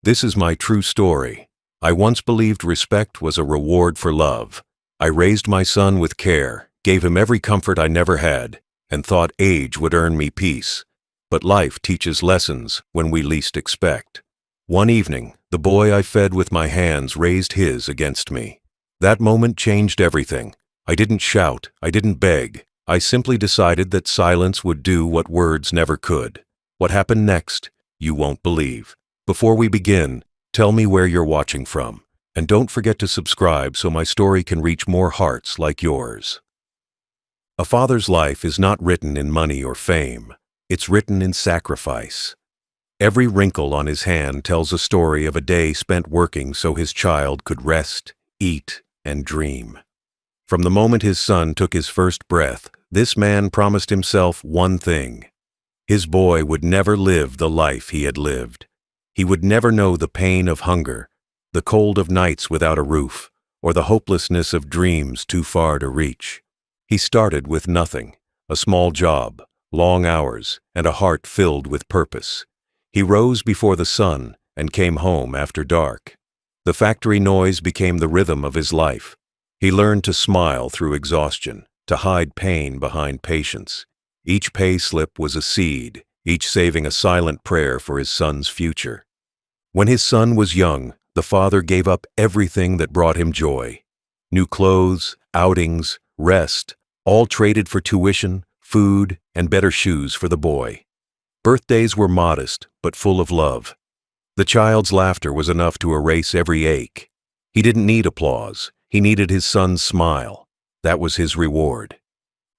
This is my true story. I once believed respect was a reward for love. I raised my son with care, gave him every comfort I never had, and thought age would earn me peace. But life teaches lessons when we least expect. One evening, the boy I fed with my hands raised his against me. That moment changed everything. I didn't shout, I didn't beg. I simply decided that silence would do what words never could. What happened next, you won't believe. Before we begin, tell me where you're watching from, and don't forget to subscribe so my story can reach more hearts like yours. A father's life is not written in money or fame. It's written in sacrifice. Every wrinkle on his hand tells a story of a day spent working so his child could rest, eat, and dream. From the moment his son took his first breath, this man promised himself one thing. His boy would never live the life he had lived. He would never know the pain of hunger, the cold of nights without a roof, or the hopelessness of dreams too far to reach. He started with nothing, a small job, long hours, and a heart filled with purpose. He rose before the sun and came home after dark. The factory noise became the rhythm of his life. He learned to smile through exhaustion, to hide pain behind patience. Each pay slip was a seed, each saving a silent prayer for his son's future. When his son was young, the father gave up everything that brought him joy. New clothes, outings, rest, all traded for tuition, food, and better shoes for the boy. Birthdays were modest, but full of love. The child's laughter was enough to erase every ache. He didn't need applause. He needed his son's smile. That was his reward.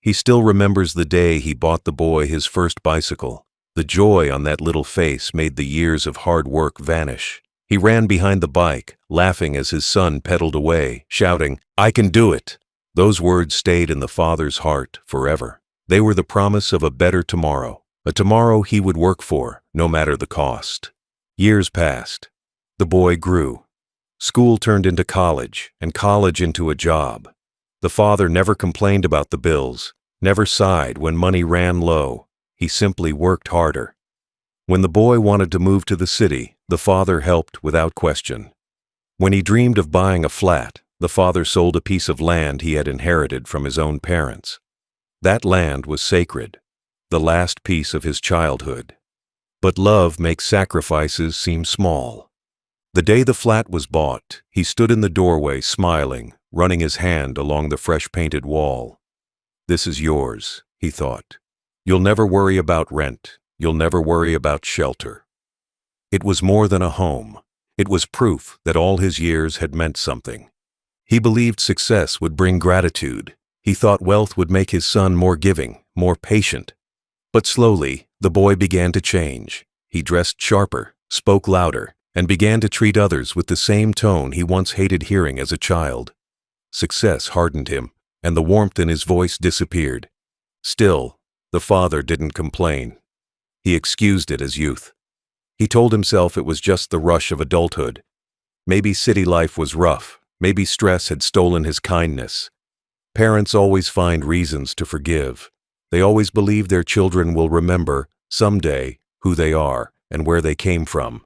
He still remembers the day he bought the boy his first bicycle. The joy on that little face made the years of hard work vanish. He ran behind the bike, laughing as his son pedaled away, shouting, "I can do it!" Those words stayed in the father's heart forever. They were the promise of a better tomorrow, a tomorrow he would work for, no matter the cost. Years passed. The boy grew. School turned into college, and college into a job. The father never complained about the bills, never sighed when money ran low. He simply worked harder. When the boy wanted to move to the city, the father helped without question. When he dreamed of buying a flat, the father sold a piece of land he had inherited from his own parents. That land was sacred, the last piece of his childhood. But love makes sacrifices seem small. The day the flat was bought, he stood in the doorway smiling, running his hand along the fresh-painted wall. "This is yours," he thought. "You'll never worry about rent. You'll never worry about shelter." It was more than a home. It was proof that all his years had meant something. He believed success would bring gratitude. He thought wealth would make his son more giving, more patient. But slowly, the boy began to change. He dressed sharper, spoke louder, and began to treat others with the same tone he once hated hearing as a child. Success hardened him, and the warmth in his voice disappeared. Still, the father didn't complain. He excused it as youth. He told himself it was just the rush of adulthood. Maybe city life was rough. Maybe stress had stolen his kindness. Parents always find reasons to forgive. They always believe their children will remember, someday, who they are and where they came from.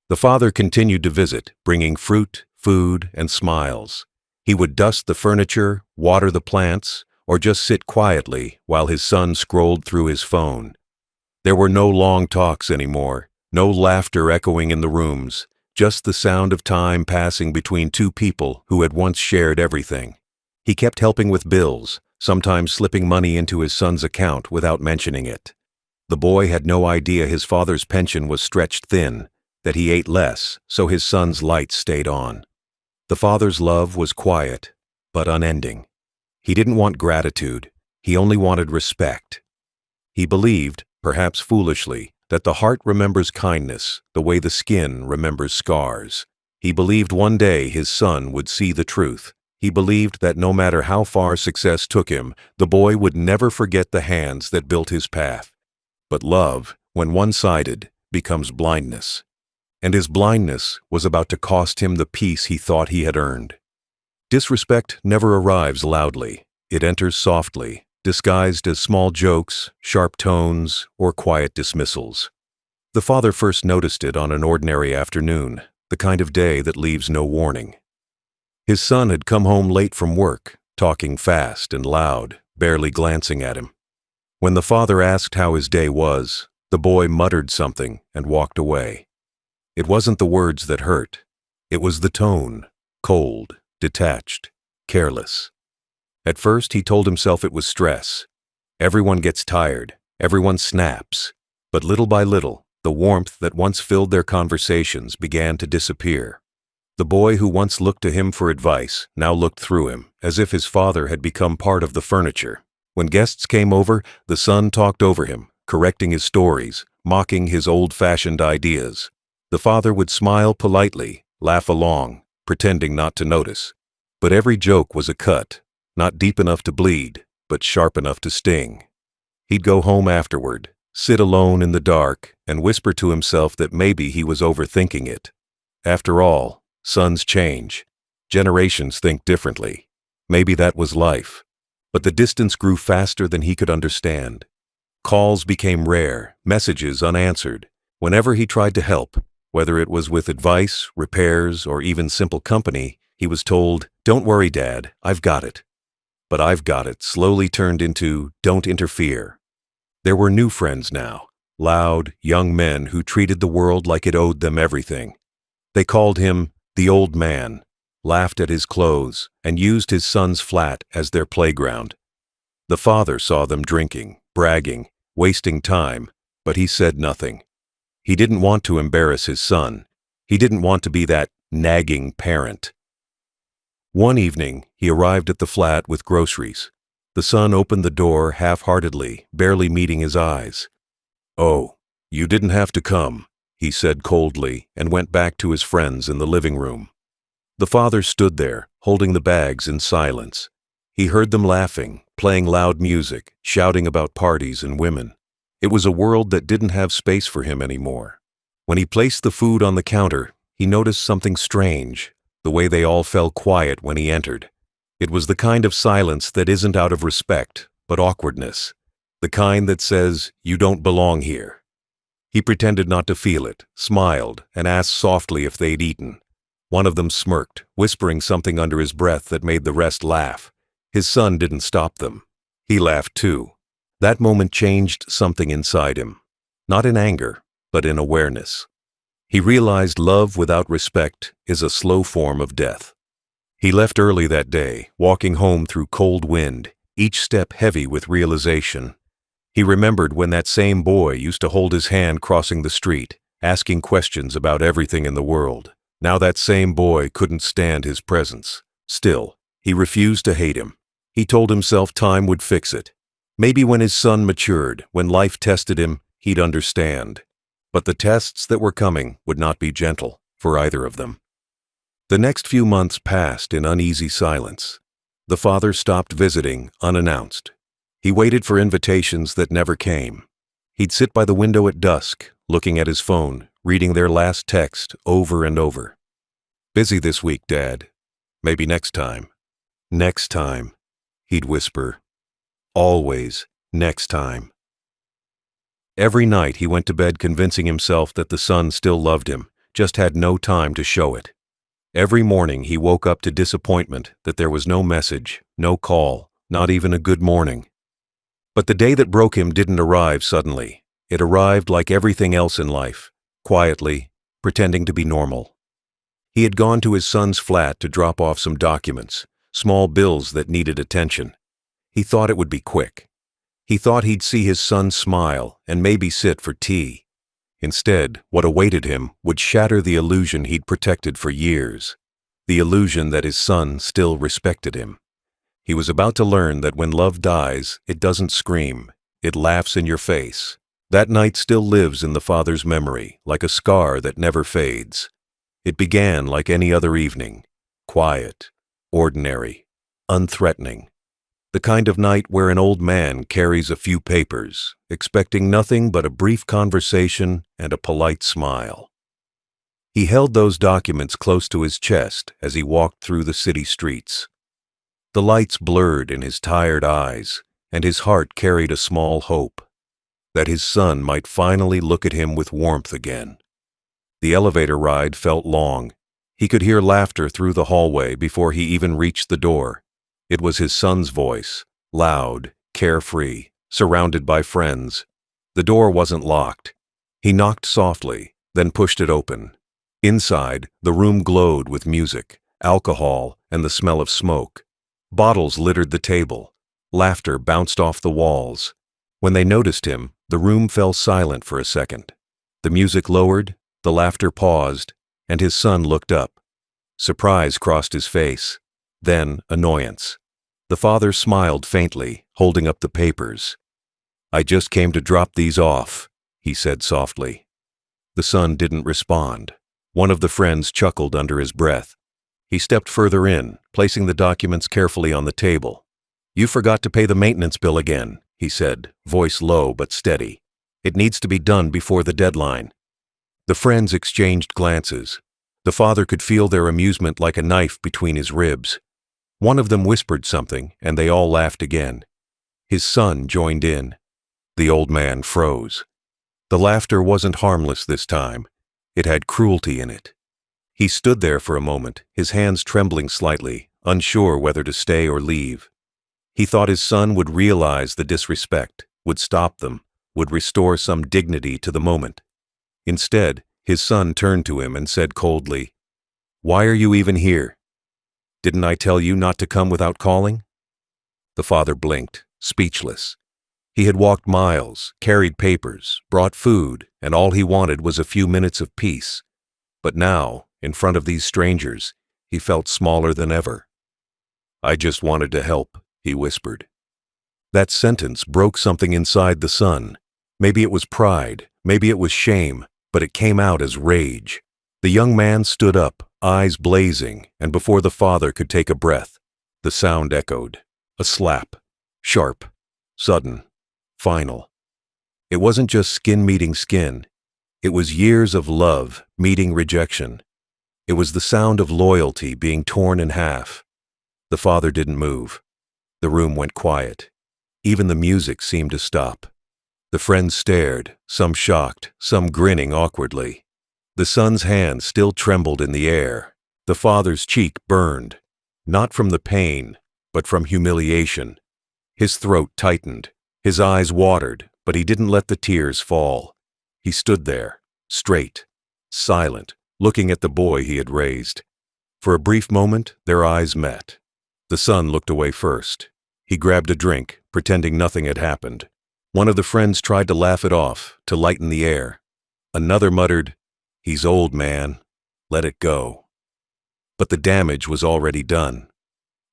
The father continued to visit, bringing fruit, food, and smiles. He would dust the furniture, water the plants, or just sit quietly while his son scrolled through his phone. There were no long talks anymore, no laughter echoing in the rooms, just the sound of time passing between two people who had once shared everything. He kept helping with bills, sometimes slipping money into his son's account without mentioning it. The boy had no idea his father's pension was stretched thin, that he ate less, so his son's lights stayed on. The father's love was quiet, but unending. He didn't want gratitude. He only wanted respect. He believed, perhaps foolishly, that the heart remembers kindness the way the skin remembers scars. He believed one day his son would see the truth. He believed that no matter how far success took him, the boy would never forget the hands that built his path. But love, when one-sided, becomes blindness. And his blindness was about to cost him the peace he thought he had earned. Disrespect never arrives loudly. It enters softly, disguised as small jokes, sharp tones, or quiet dismissals. The father first noticed it on an ordinary afternoon, the kind of day that leaves no warning. His son had come home late from work, talking fast and loud, barely glancing at him. When the father asked how his day was, the boy muttered something and walked away. It wasn't the words that hurt. It was the tone, cold, detached, careless. At first, he told himself it was stress. Everyone gets tired, everyone snaps. But little by little, the warmth that once filled their conversations began to disappear. The boy who once looked to him for advice now looked through him, as if his father had become part of the furniture. When guests came over, the son talked over him, correcting his stories, mocking his old-fashioned ideas. The father would smile politely, laugh along, pretending not to notice. But every joke was a cut, not deep enough to bleed, but sharp enough to sting. He'd go home afterward, sit alone in the dark, and whisper to himself that maybe he was overthinking it. After all, sons change. Generations think differently. Maybe that was life. But the distance grew faster than he could understand. Calls became rare, messages unanswered. Whenever he tried to help, whether it was with advice, repairs, or even simple company, he was told, "Don't worry, Dad, I've got it." But "I've got it" slowly turned into "don't interfere." There were new friends now, loud, young men who treated the world like it owed them everything. They called him the old man, laughed at his clothes, and used his son's flat as their playground. The father saw them drinking, bragging, wasting time, but he said nothing. He didn't want to embarrass his son. He didn't want to be that nagging parent. One evening, he arrived at the flat with groceries. The son opened the door half-heartedly, barely meeting his eyes. "Oh, you didn't have to come," he said coldly, and went back to his friends in the living room. The father stood there, holding the bags in silence. He heard them laughing, playing loud music, shouting about parties and women. It was a world that didn't have space for him anymore. When he placed the food on the counter, he noticed something strange, the way they all fell quiet when he entered. It was the kind of silence that isn't out of respect, but awkwardness. The kind that says, "You don't belong here." He pretended not to feel it, smiled, and asked softly if they'd eaten. One of them smirked, whispering something under his breath that made the rest laugh. His son didn't stop them. He laughed too. That moment changed something inside him. Not in anger, but in awareness. He realized love without respect is a slow form of death. He left early that day, walking home through cold wind, each step heavy with realization. He remembered when that same boy used to hold his hand crossing the street, asking questions about everything in the world. Now that same boy couldn't stand his presence. Still, he refused to hate him. He told himself time would fix it. Maybe when his son matured, when life tested him, he'd understand. But the tests that were coming would not be gentle for either of them. The next few months passed in uneasy silence. The father stopped visiting unannounced. He waited for invitations that never came. He'd sit by the window at dusk, looking at his phone, reading their last text over and over. "Busy this week, Dad. Maybe next time." "Next time," he'd whisper. Always next time. Every night he went to bed convincing himself that the son still loved him, just had no time to show it. Every morning he woke up to disappointment that there was no message, no call, not even a good morning. But the day that broke him didn't arrive suddenly. It arrived like everything else in life, quietly, pretending to be normal. He had gone to his son's flat to drop off some documents, small bills that needed attention. He thought it would be quick. He thought he'd see his son smile and maybe sit for tea. Instead, what awaited him would shatter the illusion he'd protected for years, the illusion that his son still respected him. He was about to learn that when love dies, it doesn't scream, it laughs in your face. That night still lives in the father's memory, like a scar that never fades. It began like any other evening, quiet, ordinary, unthreatening. The kind of night where an old man carries a few papers, expecting nothing but a brief conversation and a polite smile. He held those documents close to his chest as he walked through the city streets. The lights blurred in his tired eyes, and his heart carried a small hope. that his son might finally look at him with warmth again. The elevator ride felt long. He could hear laughter through the hallway before he even reached the door. It was his son's voice, loud, carefree, surrounded by friends. The door wasn't locked. He knocked softly, then pushed it open. Inside, the room glowed with music, alcohol, and the smell of smoke. Bottles littered the table. Laughter bounced off the walls. When they noticed him, the room fell silent for a second. The music lowered, the laughter paused, and his son looked up. Surprise crossed his face, then annoyance. The father smiled faintly, holding up the papers. "I just came to drop these off," he said softly. The son didn't respond. One of the friends chuckled under his breath. He stepped further in, placing the documents carefully on the table. "You forgot to pay the maintenance bill again," he said, voice low but steady. "It needs to be done before the deadline." The friends exchanged glances. The father could feel their amusement like a knife between his ribs. One of them whispered something, and they all laughed again. His son joined in. The old man froze. The laughter wasn't harmless this time. It had cruelty in it. He stood there for a moment, his hands trembling slightly, unsure whether to stay or leave. He thought his son would realize the disrespect, would stop them, would restore some dignity to the moment. Instead, his son turned to him and said coldly, "Why are you even here? Didn't I tell you not to come without calling?" The father blinked, speechless. He had walked miles, carried papers, brought food, and all he wanted was a few minutes of peace. But now, in front of these strangers, he felt smaller than ever. "I just wanted to help," he whispered. That sentence broke something inside the son. Maybe it was pride, maybe it was shame, but it came out as rage. The young man stood up, eyes blazing, and before the father could take a breath, the sound echoed. A slap. Sharp. Sudden. Final. It wasn't just skin meeting skin. It was years of love meeting rejection. It was the sound of loyalty being torn in half. The father didn't move. The room went quiet. Even the music seemed to stop. The friends stared, some shocked, some grinning awkwardly. The son's hand still trembled in the air. The father's cheek burned, not from the pain, but from humiliation. His throat tightened. His eyes watered, but he didn't let the tears fall. He stood there, straight, silent, looking at the boy he had raised. For a brief moment, their eyes met. The son looked away first. He grabbed a drink, pretending nothing had happened. One of the friends tried to laugh it off, to lighten the air. Another muttered, "He's old, man. Let it go." But the damage was already done.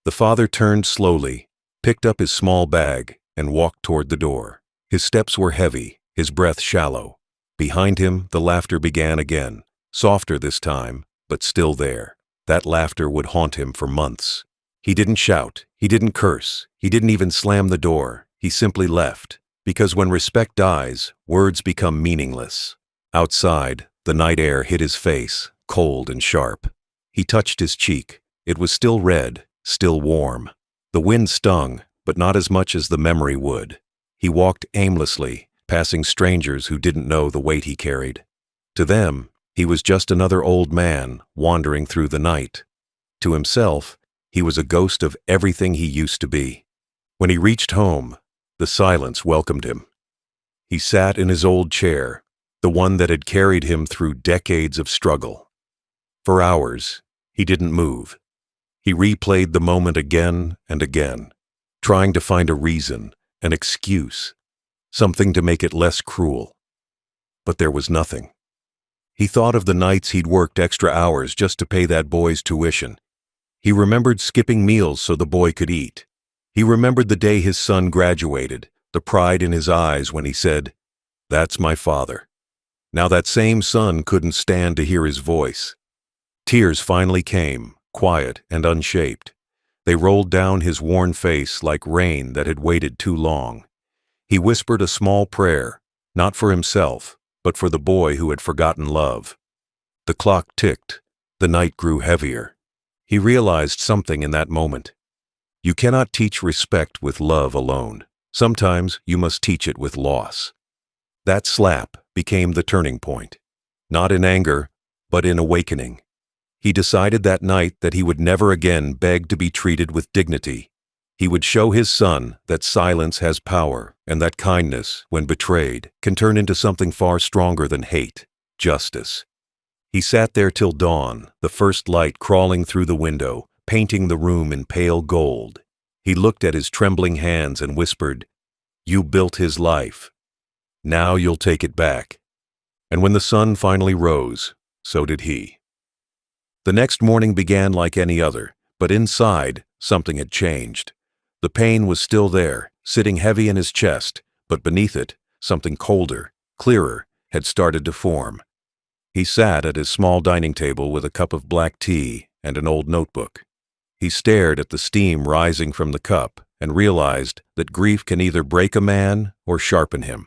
The father turned slowly, picked up his small bag, and walked toward the door. His steps were heavy, his breath shallow. Behind him, the laughter began again, softer this time, but still there. That laughter would haunt him for months. He didn't shout, he didn't curse, he didn't even slam the door. He simply left, because when respect dies, words become meaningless. Outside, the night air hit his face, cold and sharp. He touched his cheek. It was still red, still warm. The wind stung, but not as much as the memory would. He walked aimlessly, passing strangers who didn't know the weight he carried. To them, he was just another old man wandering through the night. To himself, he was a ghost of everything he used to be. When he reached home, the silence welcomed him. He sat in his old chair, the one that had carried him through decades of struggle. For hours, he didn't move. He replayed the moment again and again, trying to find a reason, an excuse, something to make it less cruel. But there was nothing. He thought of the nights he'd worked extra hours just to pay that boy's tuition. He remembered skipping meals so the boy could eat. He remembered the day his son graduated, the pride in his eyes when he said, "That's my father." Now that same son couldn't stand to hear his voice. Tears finally came, quiet and unshaped. They rolled down his worn face like rain that had waited too long. He whispered a small prayer, not for himself, but for the boy who had forgotten love. The clock ticked. The night grew heavier. He realized something in that moment. You cannot teach respect with love alone. Sometimes you must teach it with loss. That slap became the turning point. Not in anger, but in awakening. He decided that night that he would never again beg to be treated with dignity. He would show his son that silence has power and that kindness, when betrayed, can turn into something far stronger than hate, justice. He sat there till dawn, the first light crawling through the window, painting the room in pale gold. He looked at his trembling hands and whispered, "You built his life. Now you'll take it back." And when the sun finally rose, so did he. The next morning began like any other, but inside, something had changed. The pain was still there, sitting heavy in his chest, but beneath it, something colder, clearer, had started to form. He sat at his small dining table with a cup of black tea and an old notebook. He stared at the steam rising from the cup and realized that grief can either break a man or sharpen him.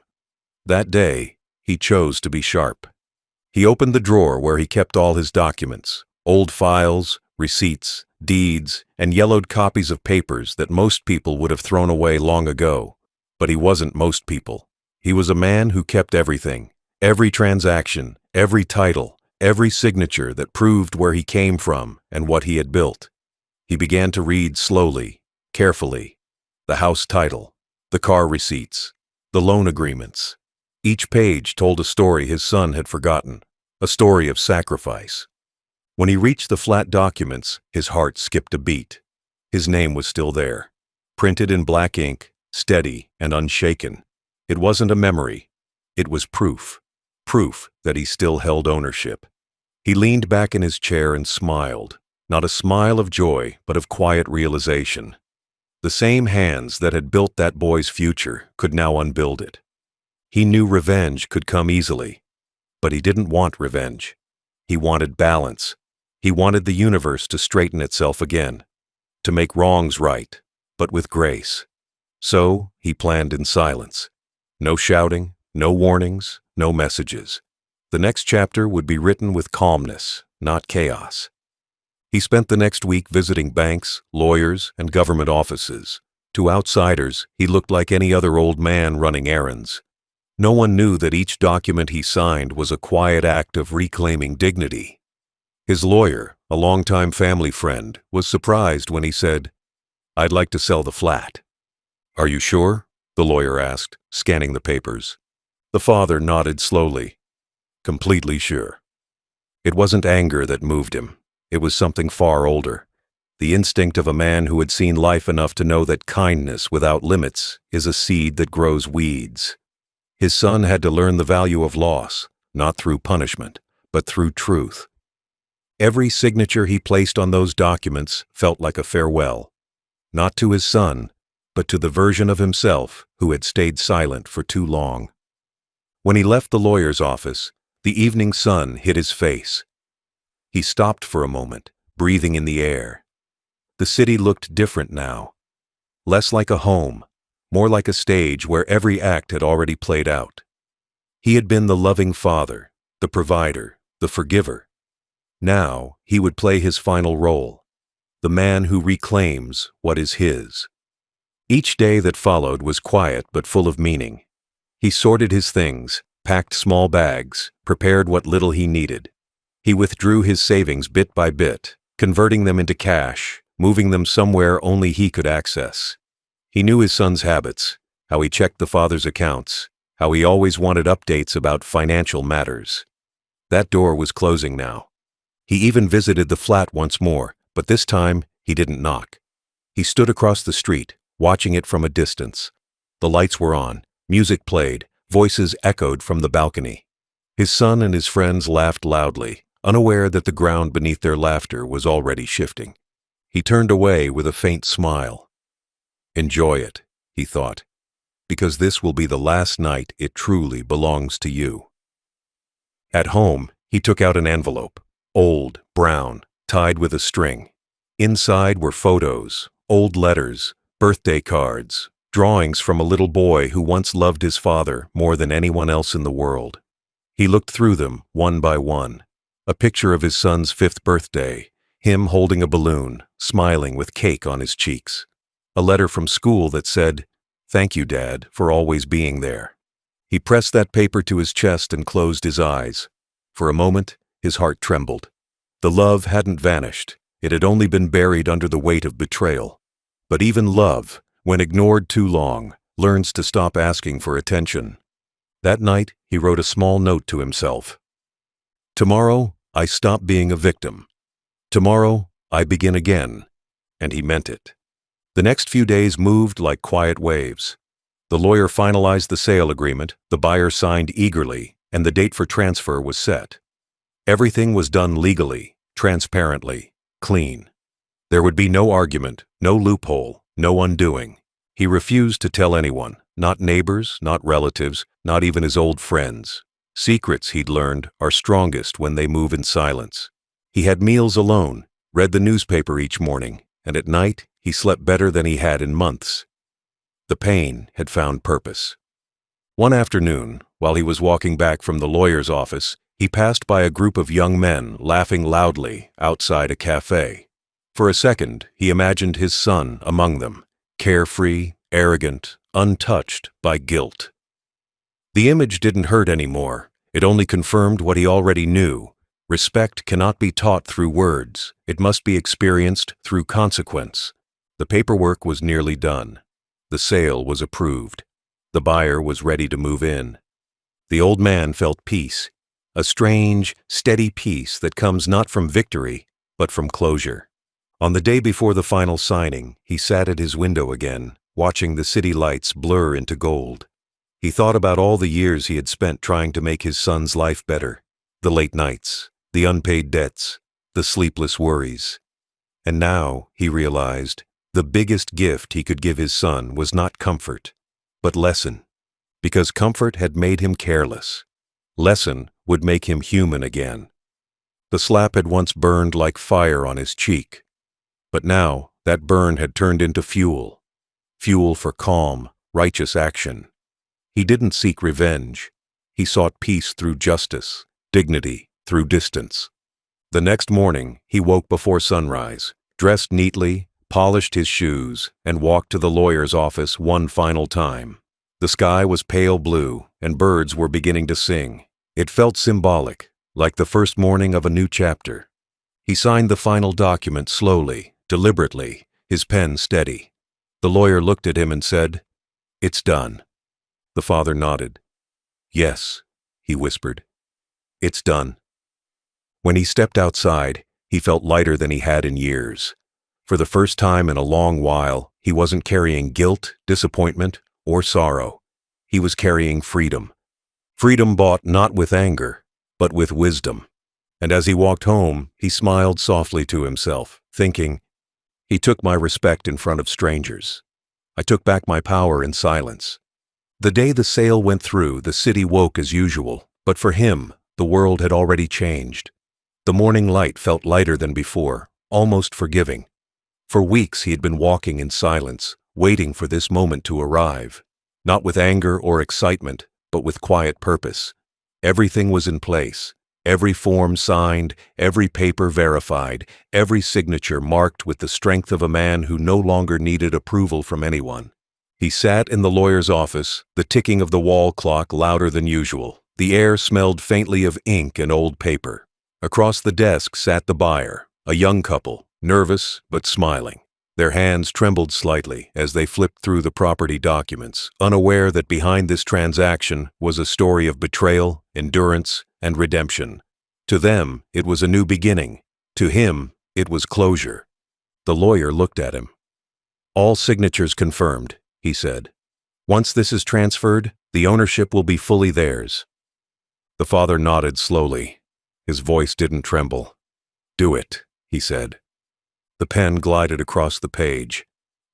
That day, he chose to be sharp. He opened the drawer where he kept all his documents, old files, receipts, deeds, and yellowed copies of papers that most people would have thrown away long ago. But he wasn't most people. He was a man who kept everything, every transaction, every title, every signature that proved where he came from and what he had built. He began to read slowly, carefully. The house title, the car receipts, the loan agreements. Each page told a story his son had forgotten, a story of sacrifice. When he reached the flat documents, his heart skipped a beat. His name was still there, printed in black ink, steady and unshaken. It wasn't a memory. It was proof. Proof that he still held ownership. He leaned back in his chair and smiled, not a smile of joy, but of quiet realization. The same hands that had built that boy's future could now unbuild it. He knew revenge could come easily, but he didn't want revenge. He wanted balance. He wanted the universe to straighten itself again, to make wrongs right, but with grace. So he planned in silence. No shouting, no warnings, no messages. The next chapter would be written with calmness, not chaos. He spent the next week visiting banks, lawyers, and government offices. To outsiders, he looked like any other old man running errands. No one knew that each document he signed was a quiet act of reclaiming dignity. His lawyer, a longtime family friend, was surprised when he said, "I'd like to sell the flat." "Are you sure?" the lawyer asked, scanning the papers. The father nodded slowly. "Completely sure." It wasn't anger that moved him. It was something far older. The instinct of a man who had seen life enough to know that kindness without limits is a seed that grows weeds. His son had to learn the value of loss, not through punishment, but through truth. Every signature he placed on those documents felt like a farewell, not to his son, but to the version of himself who had stayed silent for too long. When he left the lawyer's office, the evening sun hit his face. He stopped for a moment, breathing in the air. The city looked different now. Less like a home, more like a stage where every act had already played out. He had been the loving father, the provider, the forgiver. Now he would play his final role, the man who reclaims what is his. Each day that followed was quiet but full of meaning. He sorted his things, packed small bags, prepared what little he needed. He withdrew his savings bit by bit, converting them into cash, moving them somewhere only he could access. He knew his son's habits, how he checked the father's accounts, how he always wanted updates about financial matters. That door was closing now. He even visited the flat once more, but this time he didn't knock. He stood across the street, watching it from a distance. The lights were on, music played, voices echoed from the balcony. His son and his friends laughed loudly, unaware that the ground beneath their laughter was already shifting. He turned away with a faint smile. "Enjoy it," he thought, "because this will be the last night it truly belongs to you." At home, he took out an envelope, old, brown, tied with a string. Inside were photos, old letters, birthday cards, drawings from a little boy who once loved his father more than anyone else in the world. He looked through them, one by one. A picture of his son's 5th birthday, him holding a balloon, smiling with cake on his cheeks. A letter from school that said, "Thank you, Dad, for always being there." He pressed that paper to his chest and closed his eyes. For a moment, his heart trembled. The love hadn't vanished. It had only been buried under the weight of betrayal. But even love, when ignored too long, learns to stop asking for attention. That night, he wrote a small note to himself. Tomorrow, I stop being a victim. Tomorrow, I begin again. And he meant it. The next few days moved like quiet waves. The lawyer finalized the sale agreement, the buyer signed eagerly, and the date for transfer was set. Everything was done legally, transparently, clean. There would be no argument, no loophole, no undoing. He refused to tell anyone, not neighbors, not relatives, not even his old friends. Secrets, he'd learned, are strongest when they move in silence. He had meals alone, read the newspaper each morning, and at night he slept better than he had in months. The pain had found purpose. One afternoon, while he was walking back from the lawyer's office, he passed by a group of young men laughing loudly outside a cafe. For a second, he imagined his son among them, carefree, arrogant, untouched by guilt. The image didn't hurt anymore. It only confirmed what he already knew. Respect cannot be taught through words. It must be experienced through consequence. The paperwork was nearly done. The sale was approved. The buyer was ready to move in. The old man felt peace, a strange, steady peace that comes not from victory, but from closure. On the day before the final signing, he sat at his window again, watching the city lights blur into gold. He thought about all the years he had spent trying to make his son's life better, the late nights, the unpaid debts, the sleepless worries. And now, he realized, the biggest gift he could give his son was not comfort, but lesson, because comfort had made him careless. Lesson would make him human again. The slap had once burned like fire on his cheek, but now that burn had turned into fuel for calm, righteous action. He didn't seek revenge. He sought peace through justice, dignity through distance. The next morning, he woke before sunrise, dressed neatly, polished his shoes, and walked to the lawyer's office one final time. The sky was pale blue, and birds were beginning to sing. It felt symbolic, like the first morning of a new chapter. He signed the final document slowly, deliberately, his pen steady. The lawyer looked at him and said, "It's done." The father nodded. "Yes," he whispered. "It's done." When he stepped outside, he felt lighter than he had in years. For the first time in a long while, he wasn't carrying guilt, disappointment, or sorrow. He was carrying freedom. Freedom bought not with anger, but with wisdom. And as he walked home, he smiled softly to himself, thinking, "He took my respect in front of strangers. I took back my power in silence." The day the sale went through, the city woke as usual, but for him, the world had already changed. The morning light felt lighter than before, almost forgiving. For weeks he had been walking in silence, waiting for this moment to arrive, not with anger or excitement, but with quiet purpose. Everything was in place, every form signed, every paper verified, every signature marked with the strength of a man who no longer needed approval from anyone. He sat in the lawyer's office, the ticking of the wall clock louder than usual. The air smelled faintly of ink and old paper. Across the desk sat the buyer, a young couple, nervous but smiling. Their hands trembled slightly as they flipped through the property documents, unaware that behind this transaction was a story of betrayal, endurance, and redemption. To them, it was a new beginning. To him, it was closure. The lawyer looked at him. "All signatures confirmed," he said. "Once this is transferred, the ownership will be fully theirs." The father nodded slowly. His voice didn't tremble. "Do it," he said. The pen glided across the page.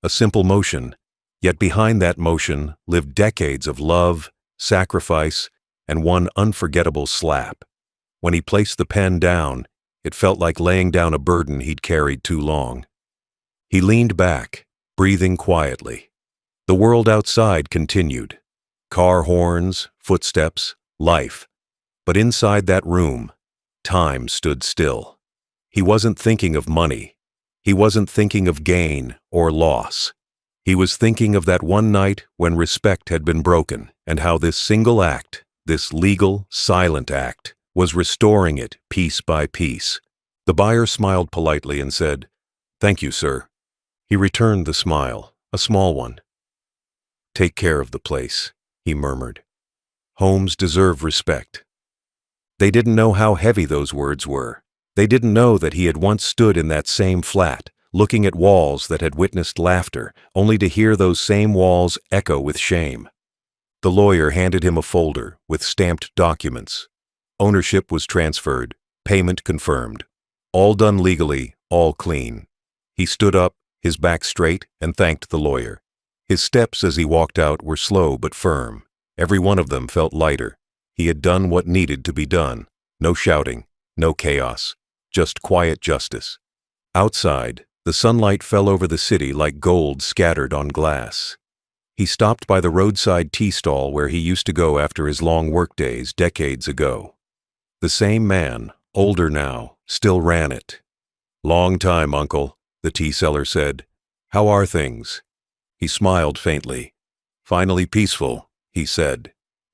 A simple motion, yet behind that motion lived decades of love, sacrifice, and one unforgettable slap. When he placed the pen down, it felt like laying down a burden he'd carried too long. He leaned back, breathing quietly. The world outside continued. Car horns, footsteps, life. But inside that room, time stood still. He wasn't thinking of money. He wasn't thinking of gain or loss. He was thinking of that one night when respect had been broken, and how this single act, this legal, silent act, was restoring it piece by piece. The buyer smiled politely and said, "Thank you, sir." He returned the smile, a small one. "Take care of the place," he murmured. "Homes deserve respect." They didn't know how heavy those words were. They didn't know that he had once stood in that same flat, looking at walls that had witnessed laughter, only to hear those same walls echo with shame. The lawyer handed him a folder with stamped documents. Ownership was transferred, payment confirmed. All done legally, all clean. He stood up, his back straight, and thanked the lawyer. His steps as he walked out were slow but firm. Every one of them felt lighter. He had done what needed to be done. No shouting, no chaos, just quiet justice. Outside, the sunlight fell over the city like gold scattered on glass. He stopped by the roadside tea stall where he used to go after his long workdays decades ago. The same man, older now, still ran it. "Long time, uncle," the tea seller said. "How are things?" He smiled faintly. "Finally peaceful," he said.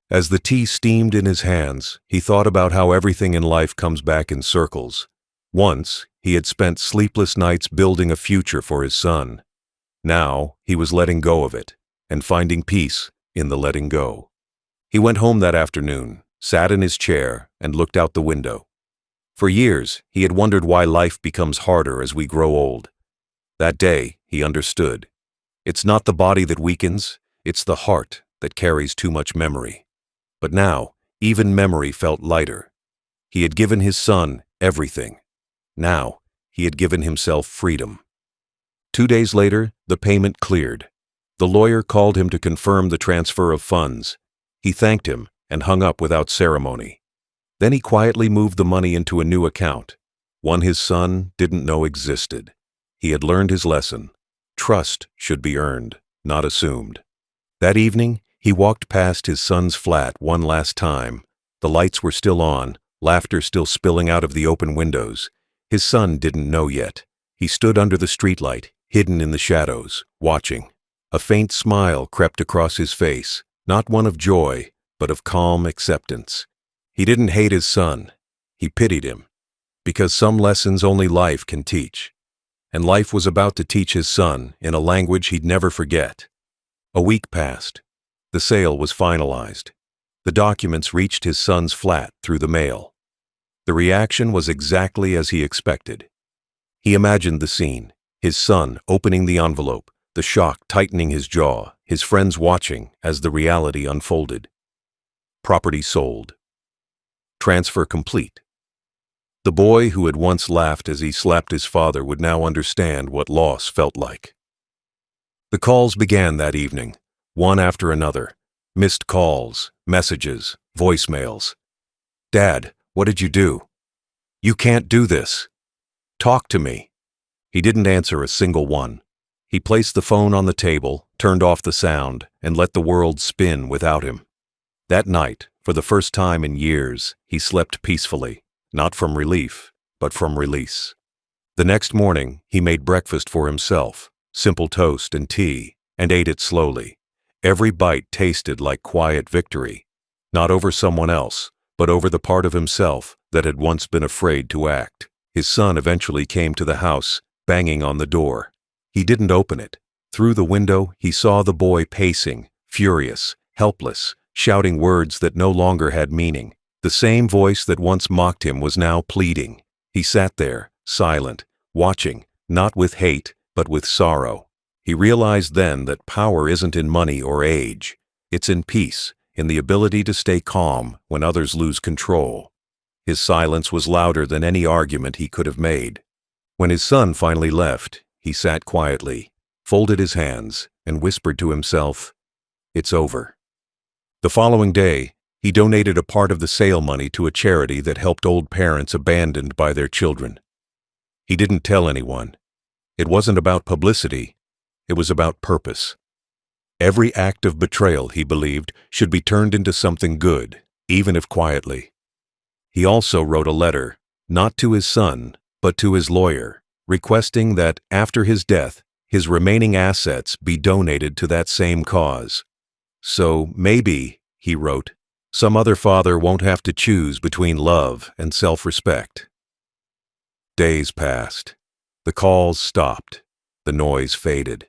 As the tea steamed in his hands, he thought about how everything in life comes back in circles. Once, he had spent sleepless nights building a future for his son. Now, he was letting go of it, and finding peace in the letting go. He went home that afternoon, sat in his chair, and looked out the window. For years, he had wondered why life becomes harder as we grow old. That day, he understood. It's not the body that weakens, it's the heart that carries too much memory. But now, even memory felt lighter. He had given his son everything. Now, he had given himself freedom. 2 days later, the payment cleared. The lawyer called him to confirm the transfer of funds. He thanked him and hung up without ceremony. Then he quietly moved the money into a new account, one his son didn't know existed. He had learned his lesson. Trust should be earned, not assumed. That evening, he walked past his son's flat one last time. The lights were still on, laughter still spilling out of the open windows. His son didn't know yet. He stood under the streetlight, hidden in the shadows, watching. A faint smile crept across his face, not one of joy, but of calm acceptance. He didn't hate his son. He pitied him, because some lessons only life can teach. And life was about to teach his son in a language he'd never forget. A week passed. The sale was finalized. The documents reached his son's flat through the mail. The reaction was exactly as he expected. He imagined the scene, his son opening the envelope, the shock tightening his jaw, his friends watching as the reality unfolded. Property sold. Transfer complete. The boy who had once laughed as he slapped his father would now understand what loss felt like. The calls began that evening, one after another. Missed calls, messages, voicemails. "Dad, what did you do? You can't do this. Talk to me." He didn't answer a single one. He placed the phone on the table, turned off the sound, and let the world spin without him. That night, for the first time in years, he slept peacefully, not from relief, but from release. The next morning, he made breakfast for himself, simple toast and tea, and ate it slowly. Every bite tasted like quiet victory, not over someone else, but over the part of himself that had once been afraid to act. His son eventually came to the house, banging on the door. He didn't open it. Through the window, he saw the boy pacing, furious, helpless, shouting words that no longer had meaning. The same voice that once mocked him was now pleading. He sat there, silent, watching, not with hate, but with sorrow. He realized then that power isn't in money or age. It's in peace, in the ability to stay calm when others lose control. His silence was louder than any argument he could have made. When his son finally left, he sat quietly, folded his hands, and whispered to himself, "It's over." The following day, he donated a part of the sale money to a charity that helped old parents abandoned by their children. He didn't tell anyone. It wasn't about publicity. It was about purpose. Every act of betrayal, he believed, should be turned into something good, even if quietly. He also wrote a letter, not to his son, but to his lawyer, requesting that, after his death, his remaining assets be donated to that same cause. So maybe, he wrote, some other father won't have to choose between love and self-respect. Days passed. The calls stopped. The noise faded.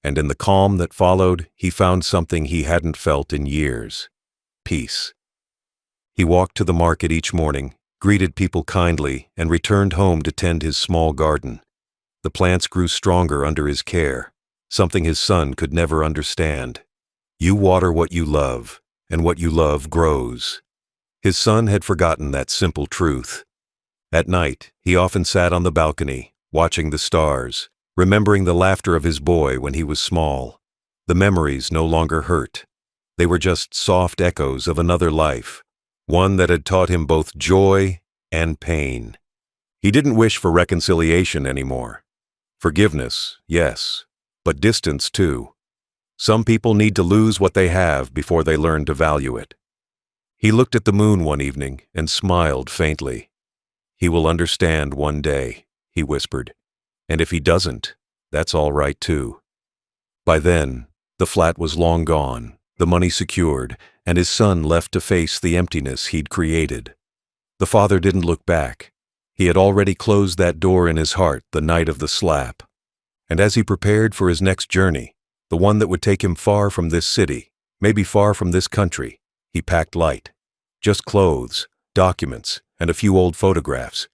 And in the calm that followed, he found something he hadn't felt in years: peace. He walked to the market each morning, greeted people kindly, and returned home to tend his small garden. The plants grew stronger under his care, something his son could never understand. You water what you love, and what you love grows. His son had forgotten that simple truth. At night, he often sat on the balcony, watching the stars, remembering the laughter of his boy when he was small. The memories no longer hurt. They were just soft echoes of another life, one that had taught him both joy and pain. He didn't wish for reconciliation anymore. Forgiveness, yes, but distance too. Some people need to lose what they have before they learn to value it. He looked at the moon one evening and smiled faintly. He will understand one day, he whispered. And if he doesn't, that's all right too. By then, the flat was long gone, the money secured, and his son left to face the emptiness he'd created. The father didn't look back. He had already closed that door in his heart the night of the slap. And as he prepared for his next journey, the one that would take him far from this city, maybe far from this country, he packed light. Just clothes, documents, and a few old photographs.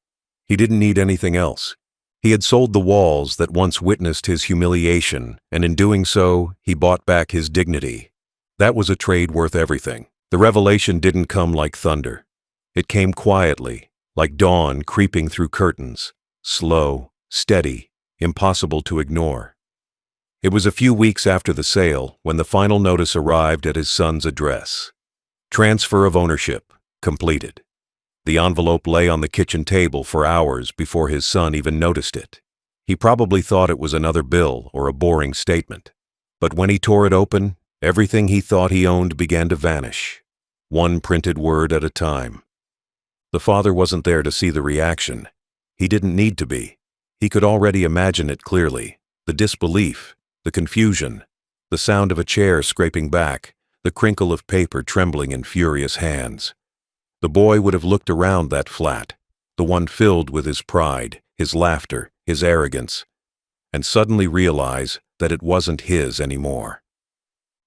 He didn't need anything else. He had sold the walls that once witnessed his humiliation, and in doing so, he bought back his dignity. That was a trade worth everything. The revelation didn't come like thunder. It came quietly, like dawn creeping through curtains, slow, steady, impossible to ignore. It was a few weeks after the sale when the final notice arrived at his son's address. Transfer of ownership completed. The envelope lay on the kitchen table for hours before his son even noticed it. He probably thought it was another bill or a boring statement. But when he tore it open, everything he thought he owned began to vanish, one printed word at a time. The father wasn't there to see the reaction. He didn't need to be. He could already imagine it clearly: the disbelief, the confusion, the sound of a chair scraping back, the crinkle of paper trembling in furious hands. The boy would have looked around that flat, the one filled with his pride, his laughter, his arrogance, and suddenly realize that it wasn't his anymore.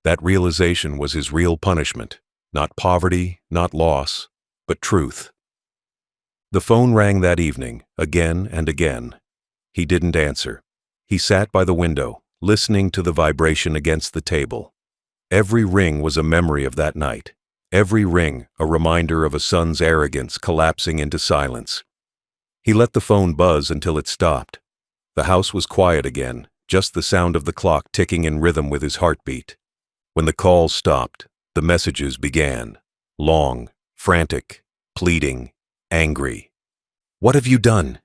That realization was his real punishment, not poverty, not loss, but truth. The phone rang that evening, again and again. He didn't answer. He sat by the window, listening to the vibration against the table. Every ring was a memory of that night. Every ring a reminder of a son's arrogance collapsing into silence. He let the phone buzz until it stopped. The house was quiet again, just the sound of the clock ticking in rhythm with his heartbeat. When the calls stopped, the messages began. Long, frantic, pleading, angry. "What have you done?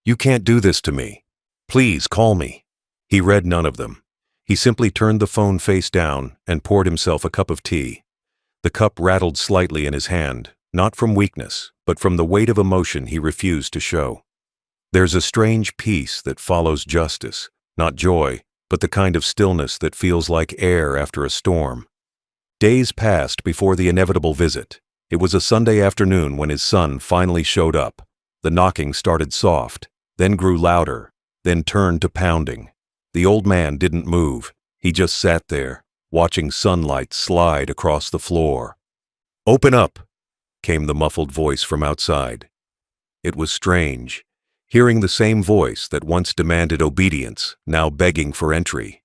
You can't do this to me. Please call me." He read none of them. He simply turned the phone face down and poured himself a cup of tea. The cup rattled slightly in his hand, not from weakness, but from the weight of emotion he refused to show. There's a strange peace that follows justice, not joy, but the kind of stillness that feels like air after a storm. Days passed before the inevitable visit. It was a Sunday afternoon when his son finally showed up. The knocking started soft, then grew louder, then turned to pounding. The old man didn't move. He just sat there, watching sunlight slide across the floor. "Open up," came the muffled voice from outside. It was strange, hearing the same voice that once demanded obedience, now begging for entry.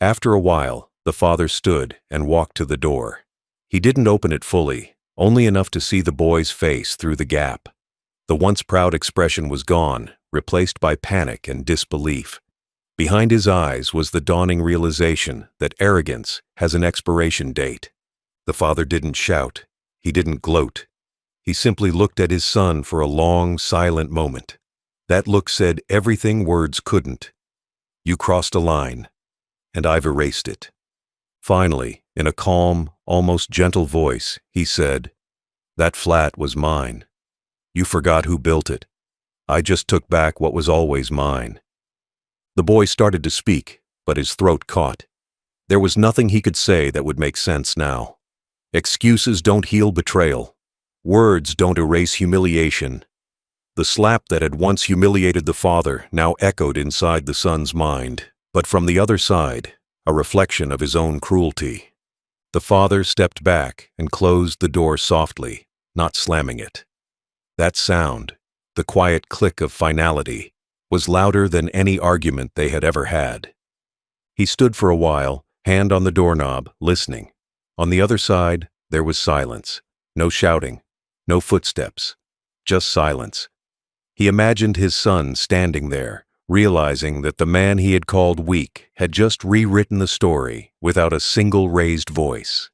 After a while, the father stood and walked to the door. He didn't open it fully, only enough to see the boy's face through the gap. The once proud expression was gone, replaced by panic and disbelief. Behind his eyes was the dawning realization that arrogance has an expiration date. The father didn't shout. He didn't gloat. He simply looked at his son for a long, silent moment. That look said everything words couldn't. "You crossed a line, and I've erased it." Finally, in a calm, almost gentle voice, he said, "That flat was mine. You forgot who built it. I just took back what was always mine." The boy started to speak, but his throat caught. There was nothing he could say that would make sense now. Excuses don't heal betrayal. Words don't erase humiliation. The slap that had once humiliated the father now echoed inside the son's mind, but from the other side, a reflection of his own cruelty. The father stepped back and closed the door softly, not slamming it. That sound, the quiet click of finality, was louder than any argument they had ever had. He stood for a while, hand on the doorknob, listening. On the other side, there was silence. No shouting, no footsteps, just silence. He imagined his son standing there, realizing that the man he had called weak had just rewritten the story without a single raised voice.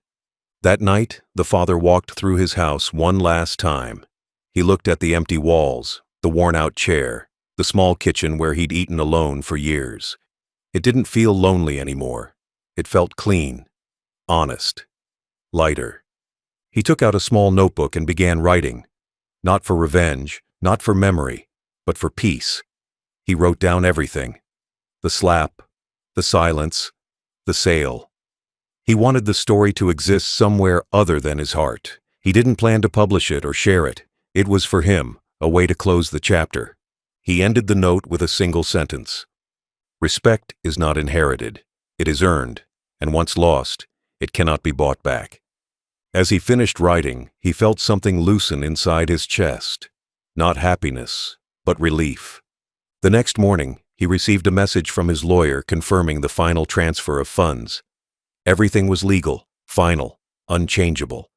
That night, the father walked through his house one last time. He looked at the empty walls, the worn-out chair, the small kitchen where he'd eaten alone for years. It didn't feel lonely anymore. It felt clean, honest, lighter. He took out a small notebook and began writing. Not for revenge, not for memory, but for peace. He wrote down everything. The slap, the silence, the sale. He wanted the story to exist somewhere other than his heart. He didn't plan to publish it or share it. It was for him, a way to close the chapter. He ended the note with a single sentence. Respect is not inherited. It is earned, and once lost, it cannot be bought back. As he finished writing, he felt something loosen inside his chest. Not happiness, but relief. The next morning, he received a message from his lawyer confirming the final transfer of funds. Everything was legal, final, unchangeable.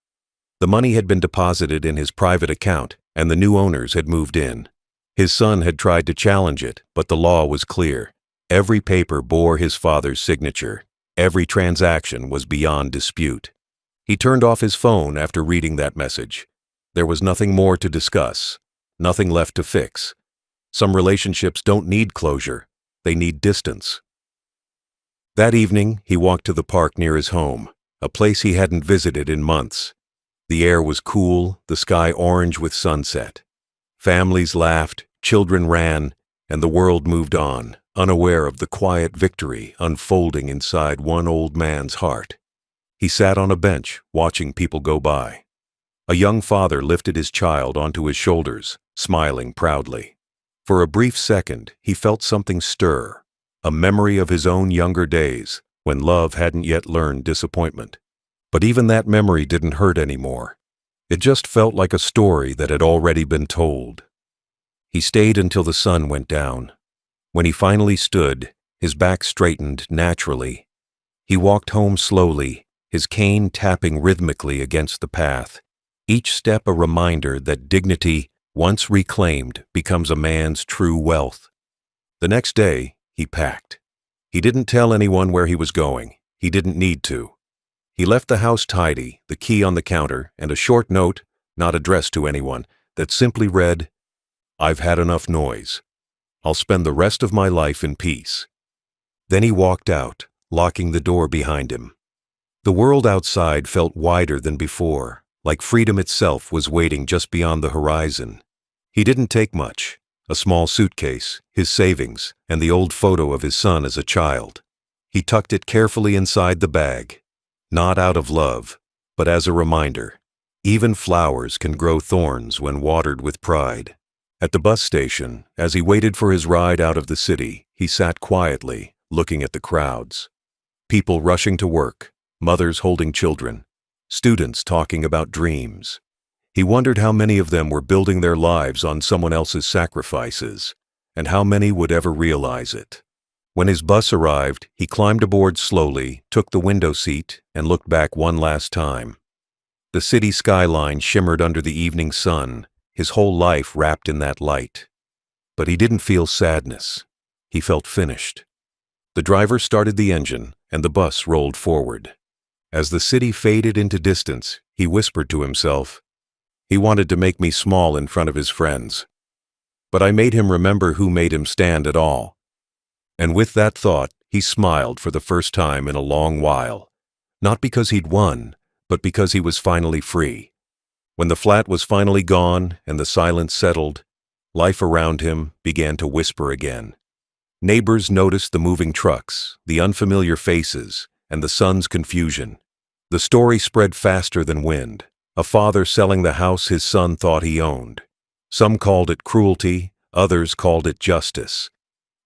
The money had been deposited in his private account, and the new owners had moved in. His son had tried to challenge it, but the law was clear. Every paper bore his father's signature. Every transaction was beyond dispute. He turned off his phone after reading that message. There was nothing more to discuss, nothing left to fix. Some relationships don't need closure, they need distance. That evening, he walked to the park near his home, a place he hadn't visited in months. The air was cool, the sky orange with sunset. Families laughed, children ran, and the world moved on, unaware of the quiet victory unfolding inside one old man's heart. He sat on a bench, watching people go by. A young father lifted his child onto his shoulders, smiling proudly. For a brief second, he felt something stir, a memory of his own younger days, when love hadn't yet learned disappointment. But even that memory didn't hurt anymore. It just felt like a story that had already been told. He stayed until the sun went down. When he finally stood, his back straightened naturally. He walked home slowly, his cane tapping rhythmically against the path, each step a reminder that dignity, once reclaimed, becomes a man's true wealth. The next day, he packed. He didn't tell anyone where he was going. He didn't need to. He left the house tidy, the key on the counter, and a short note, not addressed to anyone, that simply read, "I've had enough noise. I'll spend the rest of my life in peace." Then he walked out, locking the door behind him. The world outside felt wider than before, like freedom itself was waiting just beyond the horizon. He didn't take much: a small suitcase, his savings, and the old photo of his son as a child. He tucked it carefully inside the bag, not out of love, but as a reminder. Even flowers can grow thorns when watered with pride. At the bus station, as he waited for his ride out of the city, he sat quietly, looking at the crowds. People rushing to work, mothers holding children, students talking about dreams. He wondered how many of them were building their lives on someone else's sacrifices, and how many would ever realize it. When his bus arrived, he climbed aboard slowly, took the window seat, and looked back one last time. The city skyline shimmered under the evening sun, his whole life wrapped in that light. But he didn't feel sadness. He felt finished. The driver started the engine, and the bus rolled forward. As the city faded into distance, he whispered to himself, "He wanted to make me small in front of his friends. But I made him remember who made him stand at all." And with that thought, he smiled for the first time in a long while. Not because he'd won, but because he was finally free. When the flat was finally gone and the silence settled, life around him began to whisper again. Neighbors noticed the moving trucks, the unfamiliar faces, and the son's confusion. The story spread faster than wind. A father selling the house his son thought he owned. Some called it cruelty, others called it justice.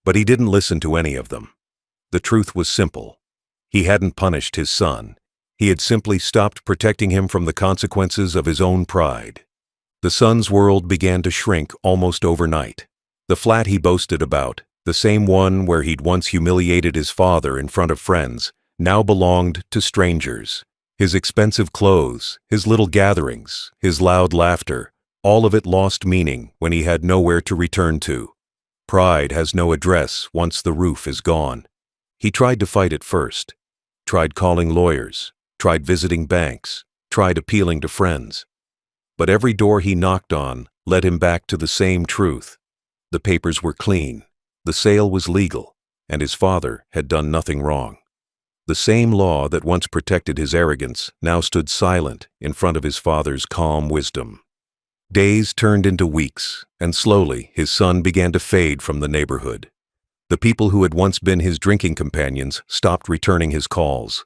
But he didn't listen to any of them. The truth was simple. He hadn't punished his son. He had simply stopped protecting him from the consequences of his own pride. The son's world began to shrink almost overnight. The flat he boasted about, the same one where he'd once humiliated his father in front of friends, now belonged to strangers. His expensive clothes, his little gatherings, his loud laughter, all of it lost meaning when he had nowhere to return to. Pride has no address once the roof is gone. He tried to fight it first. Tried calling lawyers, tried visiting banks, tried appealing to friends. But every door he knocked on led him back to the same truth. The papers were clean, the sale was legal, and his father had done nothing wrong. The same law that once protected his arrogance now stood silent in front of his father's calm wisdom. Days turned into weeks, and slowly his son began to fade from the neighborhood. The people who had once been his drinking companions stopped returning his calls.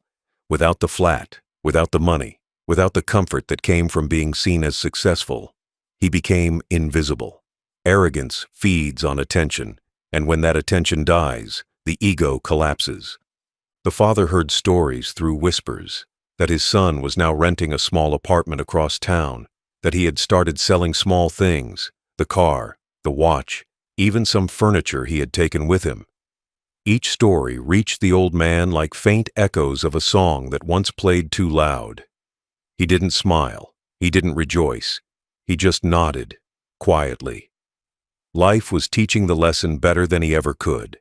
Without the flat, without the money, without the comfort that came from being seen as successful, he became invisible. Arrogance feeds on attention, and when that attention dies, the ego collapses. The father heard stories through whispers that his son was now renting a small apartment across town, that he had started selling small things, the car, the watch, even some furniture he had taken with him. Each story reached the old man like faint echoes of a song that once played too loud. He didn't smile, he didn't rejoice, he just nodded, quietly. Life was teaching the lesson better than he ever could.